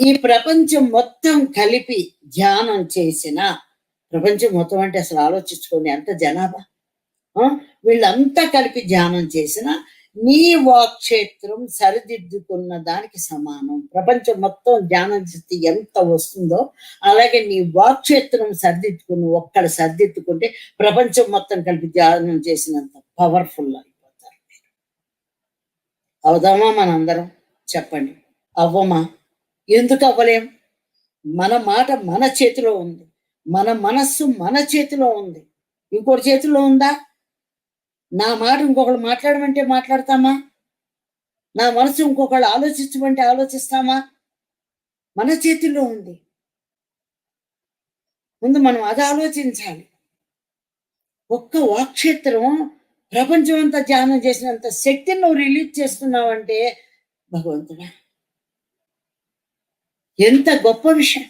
ఈ ప్రపంచం మొత్తం కలిపి ధ్యానం చేసిన, ప్రపంచం మొత్తం అంటే అసలు ఆలోచించుకోండి ఎంత జనాభా. వీళ్ళంతా కలిపి ధ్యానం చేసిన నీ వాక్క్షేత్రం సరిదిద్దుకున్న దానికి సమానం. ప్రపంచం మొత్తం ధ్యానం చేస్తే ఎంత వస్తుందో అలాగే నీ వాక్క్షేత్రం ఒక్కడ సరిదిద్దుకుంటే ప్రపంచం మొత్తం కలిపి ధ్యానం చేసినంత పవర్ఫుల్ అయిపోతారు. అవుదామా మనందరం? చెప్పండి, అవ్వమా? ఎందుకు అవ్వలేం? మన మాట మన చేతిలో ఉంది, మన మనస్సు మన చేతిలో ఉంది. ఇంకోటి చేతిలో ఉందా? నా మాట ఇంకొకళ్ళు మాట్లాడమంటే మాట్లాడతామా? నా మనసు ఇంకొకళ్ళు ఆలోచించమంటే ఆలోచిస్తామా? మన చేతిలో ఉంది. ముందు మనం అది ఆలోచించాలి. ఒక్క వాక్క్షేత్రం ప్రపంచం అంతా ధ్యానం చేసినంత శక్తిని నువ్వు రిలీజ్ చేస్తున్నావంటే భగవంతుడా ఎంత గొప్ప విషయం.